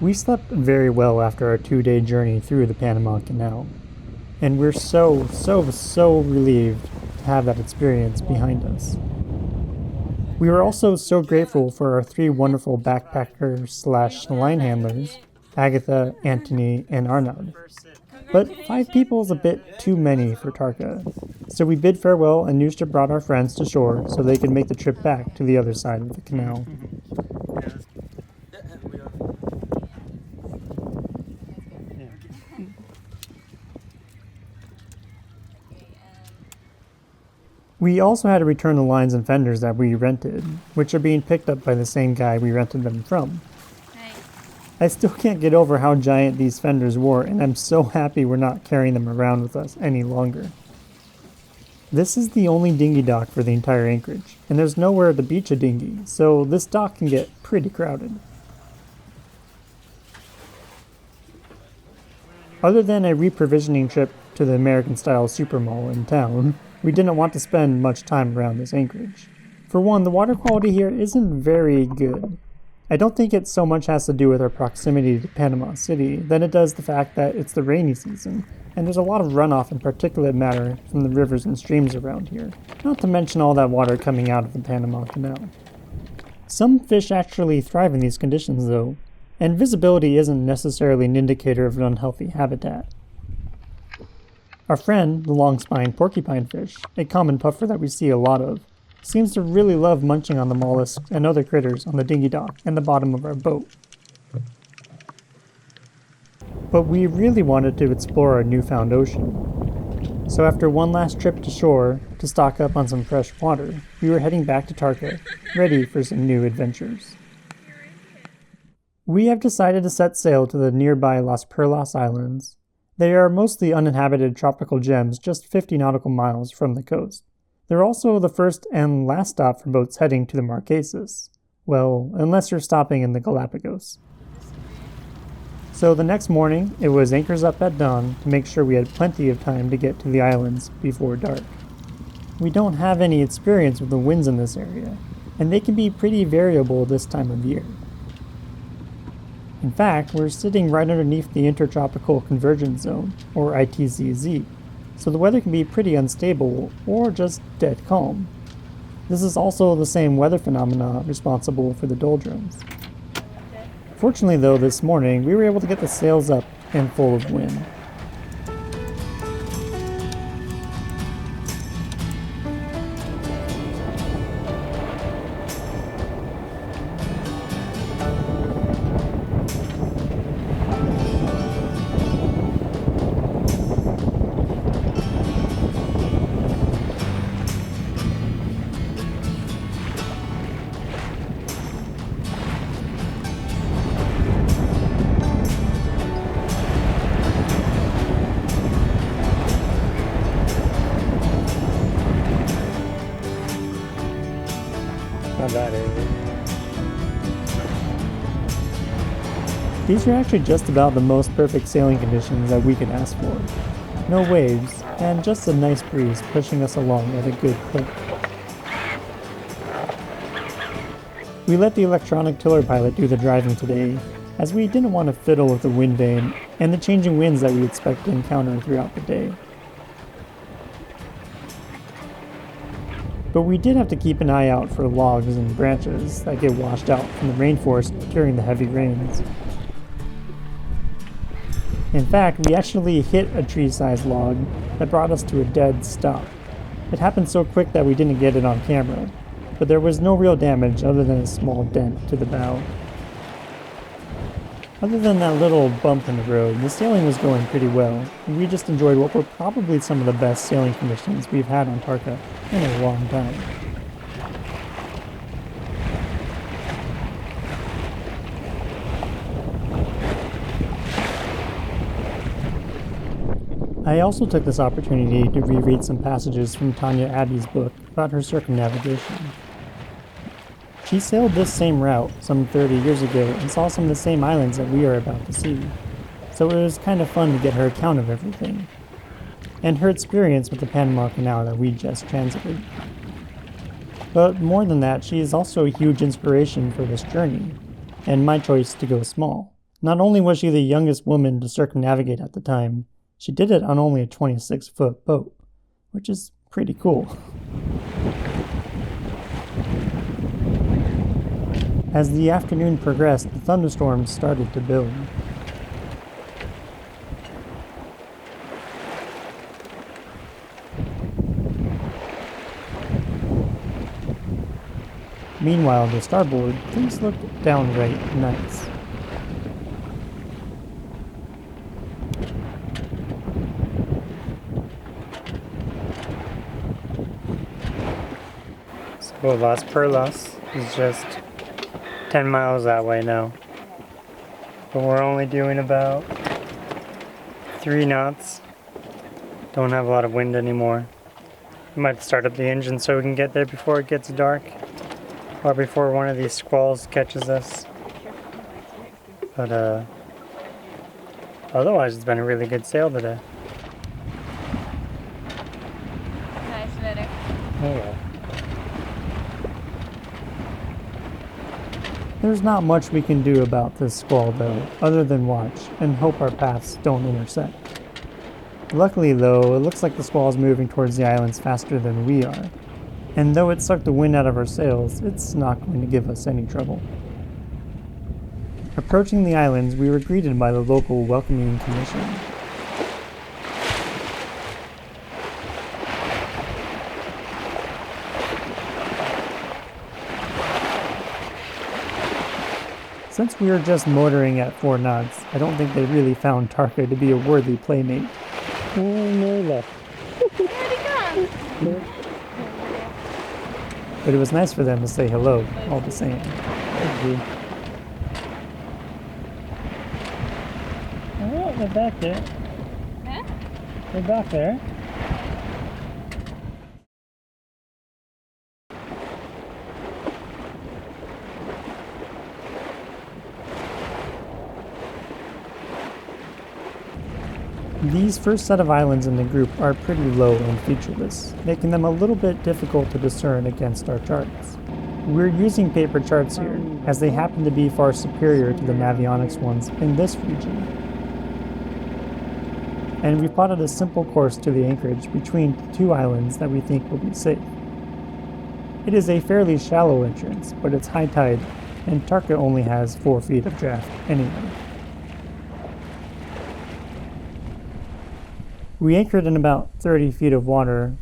We slept very well after our 2-day journey through the Panama Canal, and we're so relieved to have that experience behind us. We were also so grateful for our 3 wonderful backpackers slash line handlers, Agatha, Anthony, and Arnaud. But 5 people is a bit too many for Tarka, so we bid farewell and Nusha brought our friends to shore so they could make the trip back to the other side of the canal. We also had to return the lines and fenders that we rented, which are being picked up by the same guy we rented them from. I still can't get over how giant these fenders were, and I'm so happy we're not carrying them around with us any longer. This is the only dinghy dock for the entire anchorage, and there's nowhere to beach a dinghy, so this dock can get pretty crowded. Other than a reprovisioning trip to the American-style super mall in town, we didn't want to spend much time around this anchorage. For one, the water quality here isn't very good. I don't think it so much has to do with our proximity to Panama City than it does the fact that it's the rainy season, and there's a lot of runoff and particulate matter from the rivers and streams around here, not to mention all that water coming out of the Panama Canal. Some fish actually thrive in these conditions though, and visibility isn't necessarily an indicator of an unhealthy habitat. Our friend, the long-spined porcupine fish, a common puffer that we see a lot of, seems to really love munching on the mollusks and other critters on the dinghy dock and the bottom of our boat. But we really wanted to explore our newfound ocean. So after one last trip to shore to stock up on some fresh water, we were heading back to Tarka, ready for some new adventures. We have decided to set sail to the nearby Las Perlas Islands. They are mostly uninhabited tropical gems just 50 nautical miles from the coast. They're also the first and last stop for boats heading to the Marquesas. Well, unless you're stopping in the Galapagos. So the next morning, it was anchors up at dawn to make sure we had plenty of time to get to the islands before dark. We don't have any experience with the winds in this area, and they can be pretty variable this time of year. In fact, we're sitting right underneath the Intertropical Convergence Zone, or ITCZ, so the weather can be pretty unstable or just dead calm. This is also the same weather phenomena responsible for the doldrums. Fortunately though, this morning we were able to get the sails up and full of wind. Not bad, is it? These are actually just about the most perfect sailing conditions that we could ask for. No waves, and just a nice breeze pushing us along at a good clip. We let the electronic tiller pilot do the driving today, as we didn't want to fiddle with the wind vane and the changing winds that we expect to encounter throughout the day. But we did have to keep an eye out for logs and branches that get washed out from the rainforest during the heavy rains. In fact, we actually hit a tree-sized log that brought us to a dead stop. It happened so quick that we didn't get it on camera, but there was no real damage other than a small dent to the bow. Other than that little bump in the road, the sailing was going pretty well, and we just enjoyed what were probably some of the best sailing conditions we've had on Tarka in a long time. I also took this opportunity to reread some passages from Tanya Abbey's book about her circumnavigation. She sailed this same route some 30 years ago and saw some of the same islands that we are about to see, so it was kind of fun to get her account of everything, and her experience with the Panama Canal that we just transited. But more than that, she is also a huge inspiration for this journey, and my choice to go small. Not only was she the youngest woman to circumnavigate at the time, she did it on only a 26-foot boat, which is pretty cool. As the afternoon progressed, the thunderstorms started to build. Meanwhile, to starboard, things looked downright nice. So Las Perlas is just 10 miles that way now. But we're only doing about 3 knots. Don't have a lot of wind anymore. We might start up the engine so we can get there before it gets dark. Or before one of these squalls catches us. But otherwise it's been a really good sail today. Nice weather. Oh yeah. There's not much we can do about this squall though, other than watch and hope our paths don't intersect. Luckily though, it looks like the squall is moving towards the islands faster than we are. And though it sucked the wind out of our sails, it's not going to give us any trouble. Approaching the islands, we were greeted by the local welcoming commission. Since we were just motoring at 4 knots, I don't think they really found Tarka to be a worthy playmate. Oh, no luck. Where'd he go? But it was nice for them to say hello, all the same. Oh, they're back there. Huh? They're back there. These first set of islands in the group are pretty low and featureless, making them a little bit difficult to discern against our charts. We're using paper charts here, as they happen to be far superior to the Navionics ones in this region. And we've plotted a simple course to the anchorage between the 2 islands that we think will be safe. It is a fairly shallow entrance, but it's high tide, and Tarka only has 4 feet of draft anyway. We anchored in about 30 feet of water,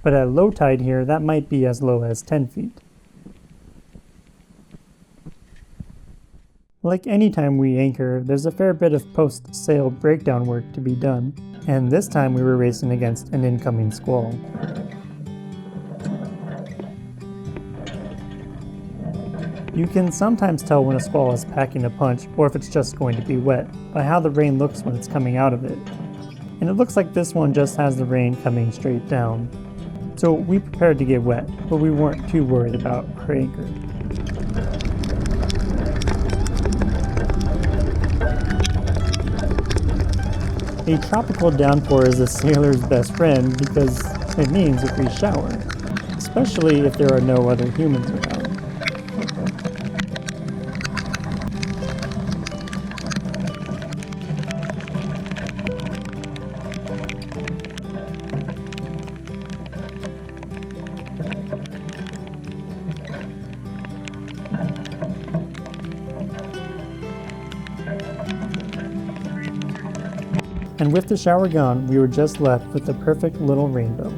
but at low tide here, that might be as low as 10 feet. Like any time we anchor, there's a fair bit of post-sail breakdown work to be done, and this time we were racing against an incoming squall. You can sometimes tell when a squall is packing a punch, or if it's just going to be wet, by how the rain looks when it's coming out of it. And it looks like this one just has the rain coming straight down. So we prepared to get wet, but we weren't too worried about our anchor. A tropical downpour is a sailor's best friend because it means if we shower, especially if there are no other humans around. And with the shower gone, we were just left with the perfect little rainbow.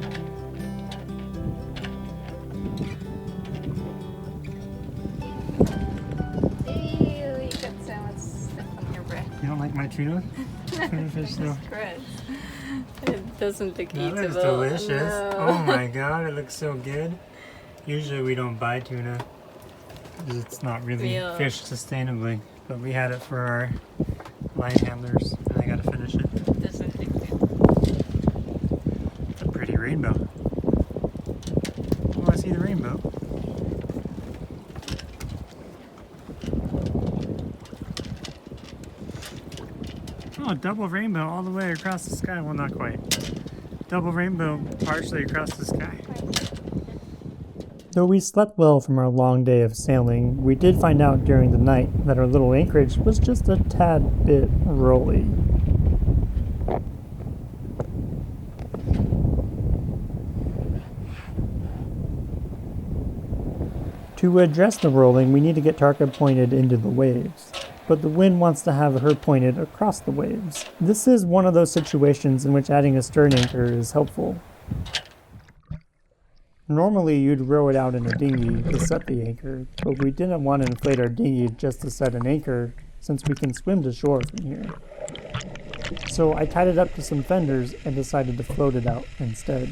Ew, you got so much stuff on your breath. You don't like my tuna? Tuna fish though. Gross. It doesn't look That eatable. looks delicious. No. Oh my god, it looks so good. Usually we don't buy tuna because it's not really Yeah. fished sustainably. But we had it for our line handlers and I gotta finish it. Doesn't look good. It's a pretty rainbow. Oh, I see the rainbow. Oh, double rainbow all the way across the sky. Well, not quite. Double rainbow partially across the sky. Though we slept well from our long day of sailing, we did find out during the night that our little anchorage was just a tad bit rolly. To address the rolling, we need to get Tarka pointed into the waves, but the wind wants to have her pointed across the waves. This is one of those situations in which adding a stern anchor is helpful. Normally you'd row it out in a dinghy to set the anchor, but we didn't want to inflate our dinghy just to set an anchor since we can swim to shore from here. So I tied it up to some fenders and decided to float it out instead.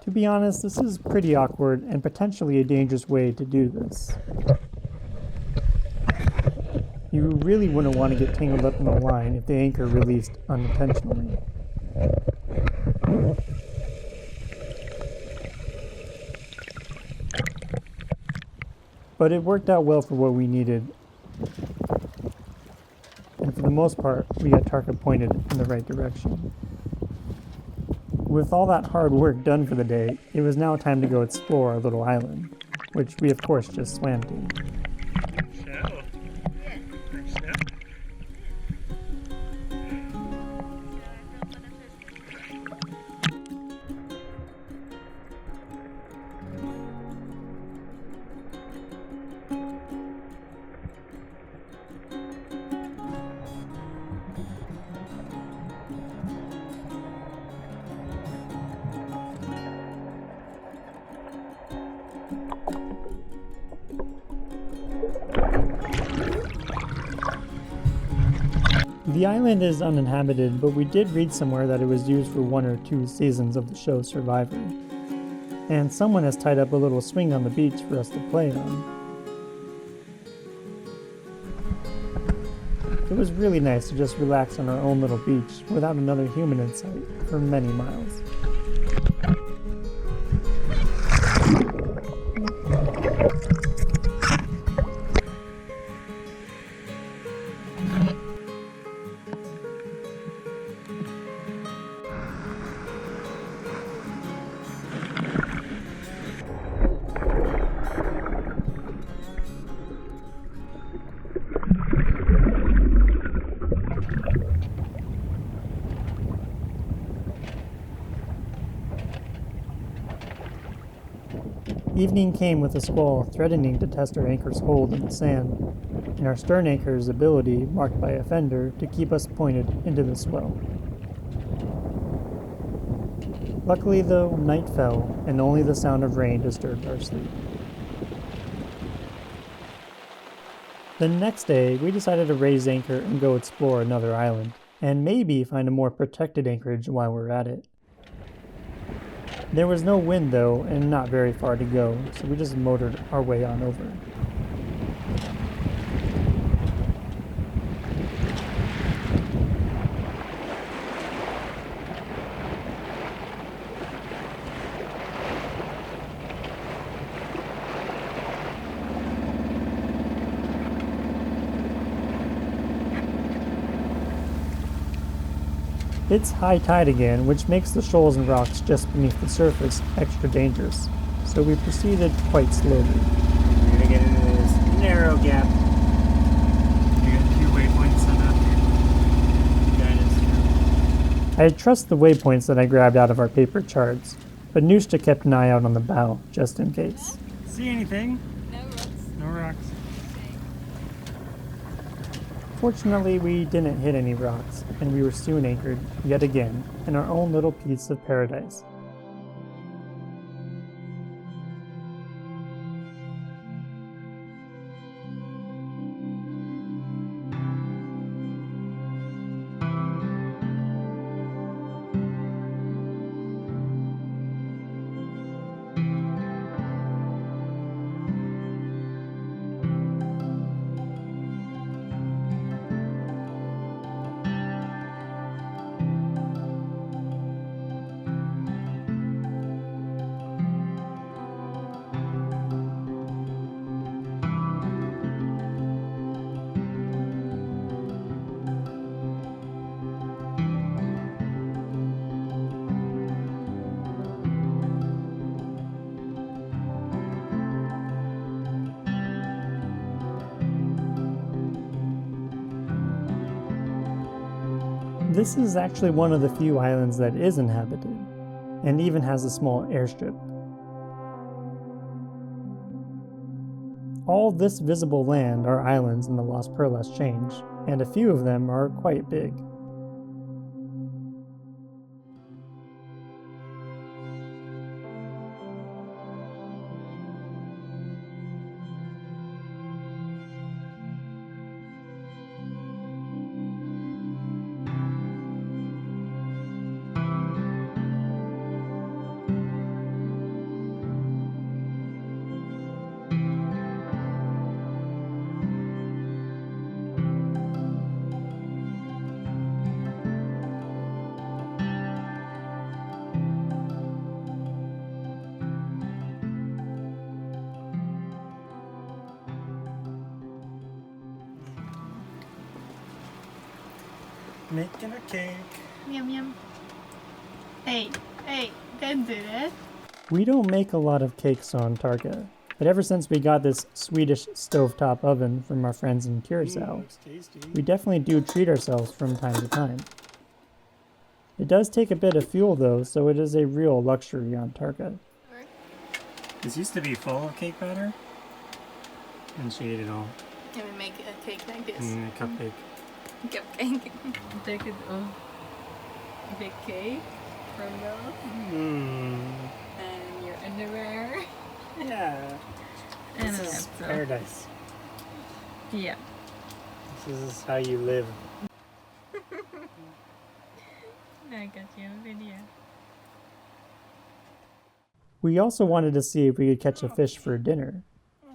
To be honest, this is pretty awkward and potentially a dangerous way to do this. You really wouldn't want to get tangled up in the line if the anchor released unintentionally. But it worked out well for what we needed. And for the most part, we got Tarka pointed in the right direction. With all that hard work done for the day, it was now time to go explore our little island, which we of course just swam to. The island is uninhabited, but we did read somewhere that it was used for 1 or 2 seasons of the show Survivor. And someone has tied up a little swing on the beach for us to play on. It was really nice to just relax on our own little beach without another human in sight for many miles. Evening came with a squall threatening to test our anchor's hold in the sand, and our stern anchor's ability marked by a fender to keep us pointed into the swell. Luckily though, night fell, and only the sound of rain disturbed our sleep. The next day, we decided to raise anchor and go explore another island, and maybe find a more protected anchorage while we're at it. There was no wind though, and not very far to go, so we just motored our way on over. It's high tide again, which makes the shoals and rocks just beneath the surface extra dangerous, so we proceeded quite slowly. We're gonna get into this narrow gap. You got 2 waypoints set up here. Guide us through. I trust the waypoints that I grabbed out of our paper charts, but Nushta kept an eye out on the bow, just in case. See anything? No rocks. No rocks. Fortunately, we didn't hit any rocks, and we were soon anchored, yet again, in our own little piece of paradise. This is actually one of the few islands that is inhabited, and even has a small airstrip. All this visible land are islands in the Las Perlas chain, and a few of them are quite big. Making a cake. Yum yum. Hey, don't do that. We don't make a lot of cakes on Tarka, but ever since we got this Swedish stovetop oven from our friends in Curacao, Looks tasty. we definitely do treat ourselves from time to time. It does take a bit of fuel though, so it is a real luxury on Tarka. This used to be full of cake batter, and she ate it all Can we make a cake like this? in a cupcake. Cupcake. Take it off. Big cake from those. And your underwear. Yeah. And This a is laptop. paradise. Yeah. This is how you live. I got you a video. We also wanted to see if we could catch a fish for dinner,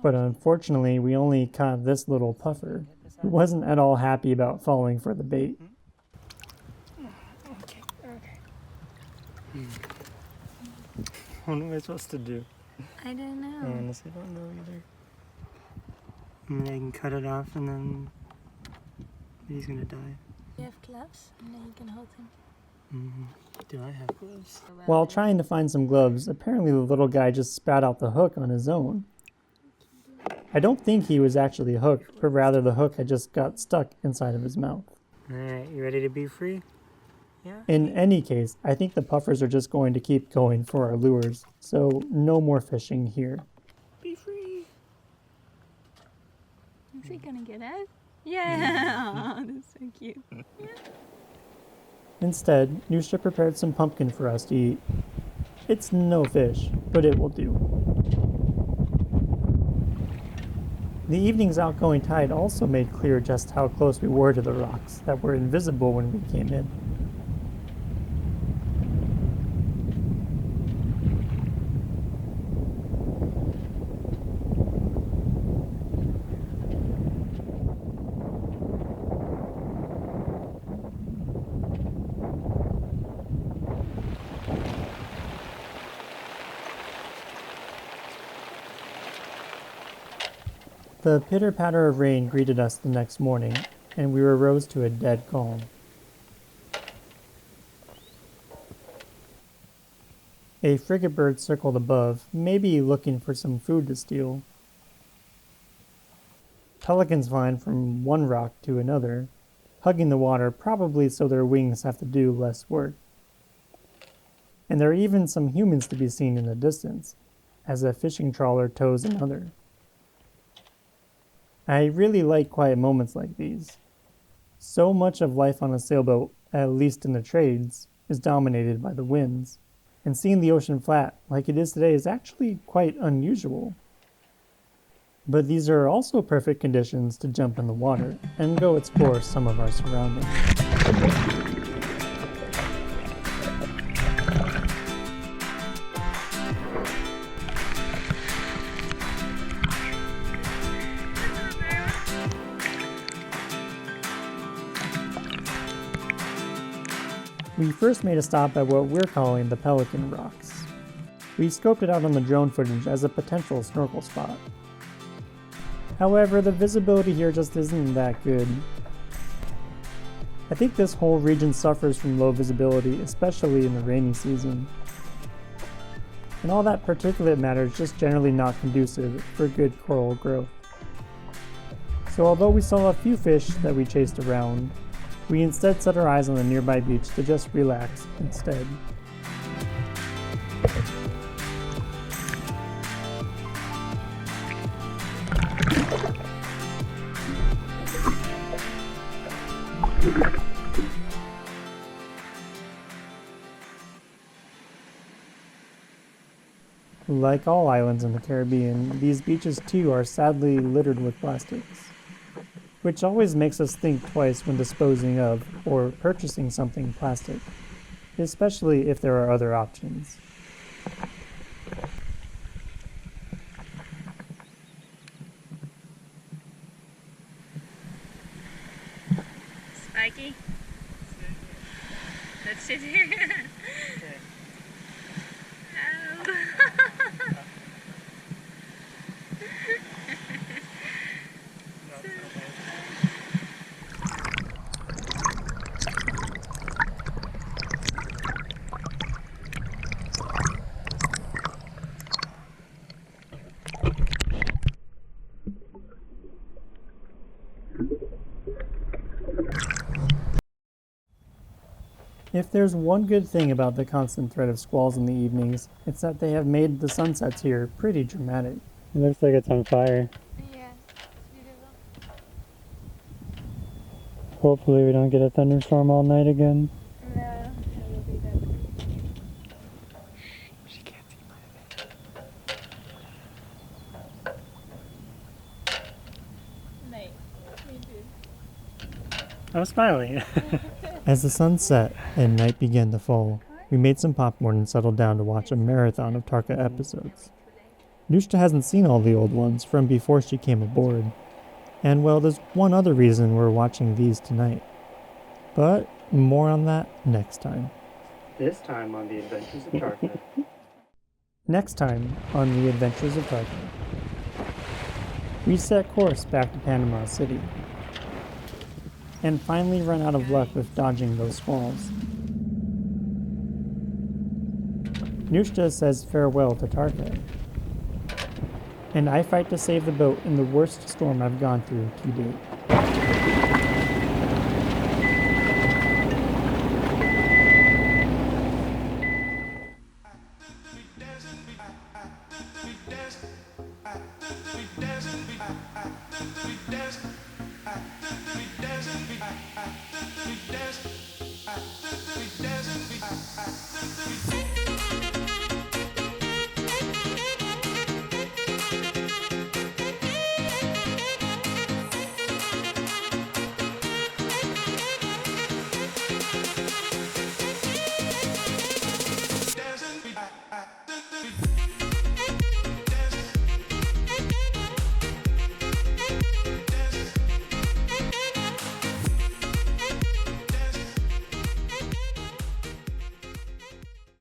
but unfortunately we only caught this little puffer, who wasn't at all happy about falling for the bait. Okay. What am I supposed to do? I don't I know. honestly don't know either. And then I can cut it off and then he's gonna die. You have gloves and then you can hold him. Do I have gloves? While trying to find some gloves, apparently the little guy just spat out the hook on his own. I don't think he was actually hooked, but rather the hook had just got stuck inside of his mouth. Alright, you ready to be free? Yeah? In any case, I think the puffers are just going to keep going for our lures, so no more fishing here. Be free! Is he gonna get out? Yeah! Oh, that's so cute. Instead, Nusha prepared some pumpkin for us to eat. It's no fish, but it will do. The evening's outgoing tide also made clear just how close we were to the rocks that were invisible when we came in. The pitter-patter of rain greeted us the next morning, and we were roused to a dead calm. A frigate bird circled above, maybe looking for some food to steal. Pelicans fly from one rock to another, hugging the water probably so their wings have to do less work. And there are even some humans to be seen in the distance, as a fishing trawler tows another. I really like quiet moments like these. So much of life on a sailboat, at least in the trades, is dominated by the winds, and seeing the ocean flat like it is today is actually quite unusual. But these are also perfect conditions to jump in the water and go explore some of our surroundings. We first made a stop at what we're calling the Pelican Rocks. We scoped it out on the drone footage as a potential snorkel spot. However, the visibility here just isn't that good. I think this whole region suffers from low visibility, especially in the rainy season. And all that particulate matter is just generally not conducive for good coral growth. So although we saw a few fish that we chased around, We instead set our eyes on the nearby beach to just relax instead. Like all islands in the Caribbean, these beaches too are sadly littered with plastics, which always makes us think twice when disposing of or purchasing something plastic, especially if there are other options. Spiky? Let's sit here. If there's one good thing about the constant threat of squalls in the evenings, it's that they have made the sunsets here pretty dramatic. It looks like it's on fire. Yeah, it's beautiful. Hopefully we don't get a thunderstorm all night again. No, it will be that. She can't see my Night. Me too. I'm smiling. As the sun set and night began to fall, we made some popcorn and settled down to watch a marathon of Tarka episodes. Nushta hasn't seen all the old ones from before she came aboard. And well, there's one other reason we're watching these tonight. But more on that next time. This time on The Adventures of Tarka. Next time on The Adventures of Tarka. We set course back to Panama City. And finally run out of luck with dodging those squalls. Nushta says farewell to Tarka. And I fight to save the boat in the worst storm I've gone through to date.